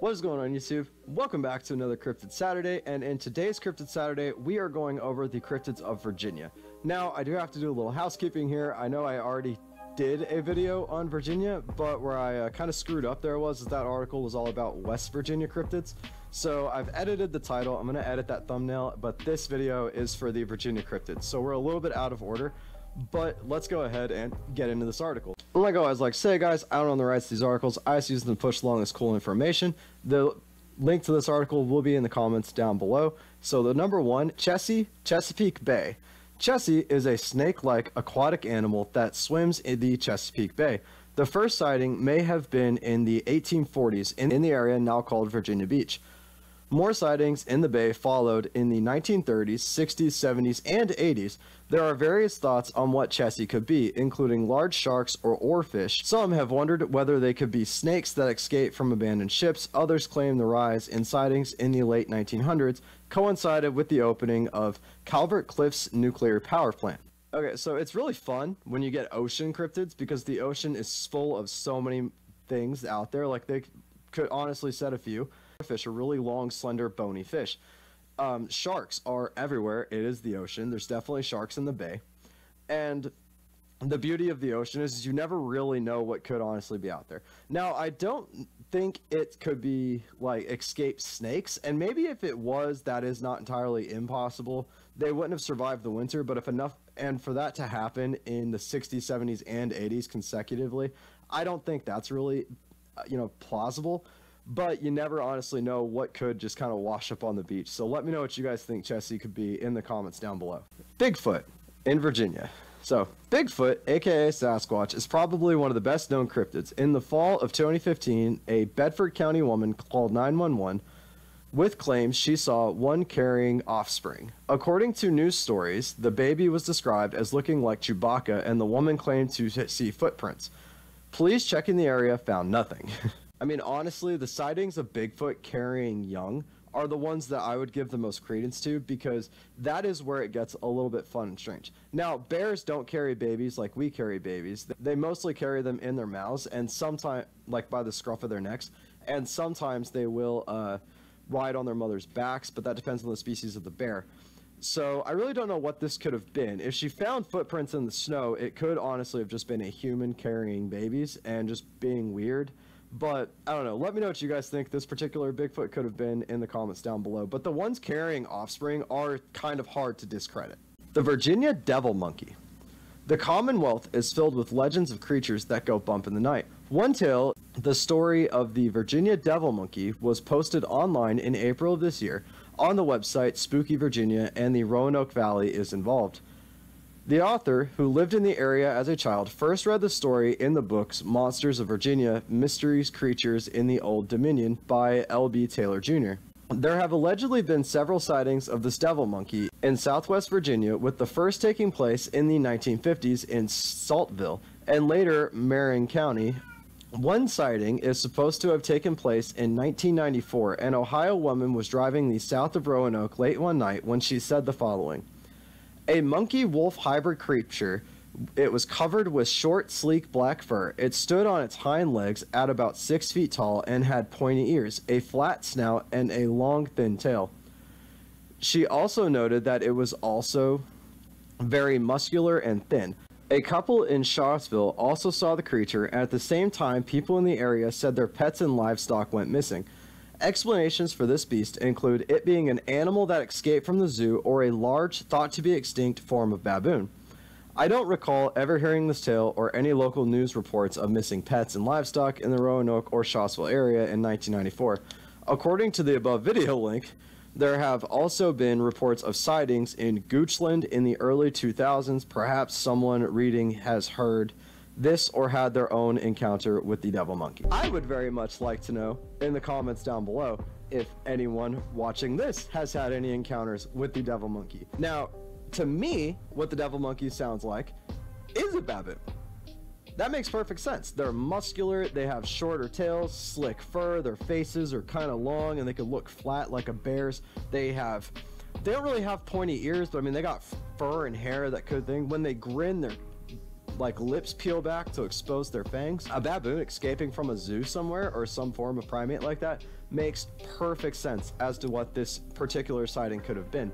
What is going on, YouTube? Welcome back to another Cryptid Saturday, and in today's Cryptid Saturday, we are going over the Cryptids of Virginia. Now, I do have to do a little housekeeping here. I know I already did a video on Virginia, but where I kind of screwed up there was that article was all about West Virginia cryptids. So I've edited the title. I'm going to edit that thumbnail, but this video is for the Virginia cryptids. So we're a little bit out of order, but let's go ahead and get into this article. Like I always like to say, guys, I don't own the rights to these articles. I just use them to push along this cool information. The link to this article will be in the comments down below. So the number one, Chessie Chesapeake Bay. Chessie is a snake-like aquatic animal that swims in the Chesapeake Bay. The first sighting may have been in the 1840s in the area now called Virginia Beach. More sightings in the bay followed in the 1930s, 60s, 70s, and 80s. There are various thoughts on what Chessie could be, including large sharks or oarfish. Some have wondered whether they could be snakes that escaped from abandoned ships. Others claim the rise in sightings in the late 1900s coincided with the opening of Calvert Cliffs nuclear power plant. Okay, so it's really fun when you get ocean cryptids because the ocean is full of so many things out there. Like, they could honestly set a few. Fish are really long, slender, bony fish. Sharks are everywhere. It is the ocean. There's definitely sharks in the bay. And the beauty of the ocean is you never really know what could honestly be out there. Now, I don't think it could be like escaped snakes, and maybe if it was, that is not entirely impossible. They wouldn't have survived the winter, but if enough, and for that to happen in the 60s, 70s, and 80s consecutively, I don't think that's really, plausible. But you never honestly know what could just kind of wash up on the beach. So let me know what you guys think Chessie could be in the comments down below. Bigfoot in Virginia. So Bigfoot, aka Sasquatch, is probably one of the best known cryptids. In the fall of 2015, a Bedford County woman called 911 with claims she saw one carrying offspring. According to news stories, the baby was described as looking like Chewbacca, and the woman claimed to see footprints. Police checking the area found nothing. I mean, honestly, the sightings of Bigfoot carrying young are the ones that I would give the most credence to, because that is where it gets a little bit fun and strange. Now, bears don't carry babies like we carry babies. They mostly carry them in their mouths, and sometimes, like by the scruff of their necks, and sometimes they will ride on their mother's backs, but that depends on the species of the bear. So I really don't know what this could have been. If she found footprints in the snow, it could honestly have just been a human carrying babies and just being weird. But I don't know. Let me know what you guys think this particular Bigfoot could have been in the comments down below. But the ones carrying offspring are kind of hard to discredit. The Virginia devil monkey. The Commonwealth is filled with legends of creatures that go bump in the night. One tale, the story of the Virginia devil monkey, was posted online in April of this year on the website Spooky Virginia, and the Roanoke Valley is involved. The author, who lived in the area as a child, first read the story in the books Monsters of Virginia, Mysteries, Creatures in the Old Dominion by L.B. Taylor Jr. There have allegedly been several sightings of this devil monkey in southwest Virginia, with the first taking place in the 1950s in Saltville and later Marin County. One sighting is supposed to have taken place in 1994. An Ohio woman was driving the south of Roanoke late one night when she said the following. A monkey-wolf hybrid creature. It was covered with short, sleek black fur. It stood on its hind legs at about 6 feet tall and had pointy ears, a flat snout, and a long, thin tail. She also noted that it was also very muscular and thin. A couple in Shawsville also saw the creature, and at the same time, people in the area said their pets and livestock went missing. Explanations for this beast include it being an animal that escaped from the zoo or a large, thought-to-be extinct form of baboon. I don't recall ever hearing this tale or any local news reports of missing pets and livestock in the Roanoke or Shawsville area in 1994. According to the above video link, there have also been reports of sightings in Goochland in the early 2000s. Perhaps someone reading has heard this or had their own encounter with the devil monkey. I would very much like to know in the comments down below if anyone watching this has had any encounters with the devil monkey. Now, to me, what the devil monkey sounds like is a baboon. That makes perfect sense. They're muscular, they have shorter tails, slick fur, their faces are kind of long, and they could look flat like a bear's. They don't really have pointy ears, but I mean, they got fur and hair, that could thing. When they grin, like lips peel back to expose their fangs. A baboon escaping from a zoo somewhere or some form of primate like that makes perfect sense as to what this particular sighting could have been.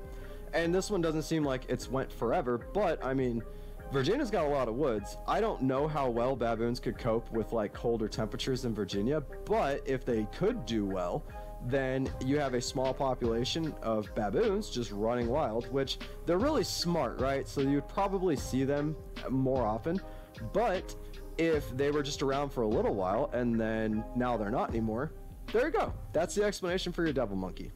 And this one doesn't seem like it's went forever, but I mean, Virginia's got a lot of woods. I don't know how well baboons could cope with like colder temperatures in Virginia, but if they could do well, then you have a small population of baboons just running wild, which they're really smart, right? So you'd probably see them more often. But if they were just around for a little while and then now they're not anymore, there you go. That's the explanation for your devil monkey.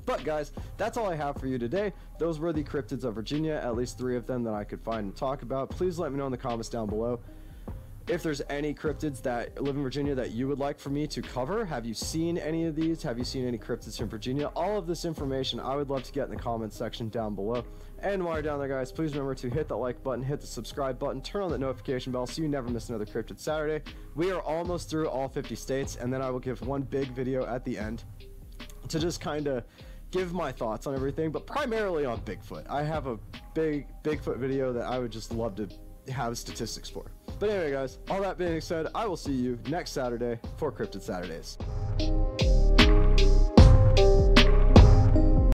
But guys, that's all I have for you today. Those were the cryptids of Virginia, at least 3 of them that I could find and talk about. Please let me know in the comments down below if there's any cryptids that live in Virginia that you would like for me to cover. Have you seen any of these? Have you seen any cryptids from Virginia? All of this information I would love to get in the comments section down below. And while you're down there, guys, please remember to hit that like button, hit the subscribe button, turn on that notification bell so you never miss another Cryptid Saturday. We are almost through all 50 states, and then I will give one big video at the end to just kind of give my thoughts on everything, but primarily on Bigfoot. I have a big Bigfoot video that I would just love to have statistics for. But anyway, guys, all that being said, I will see you next Saturday for Cryptid Saturdays.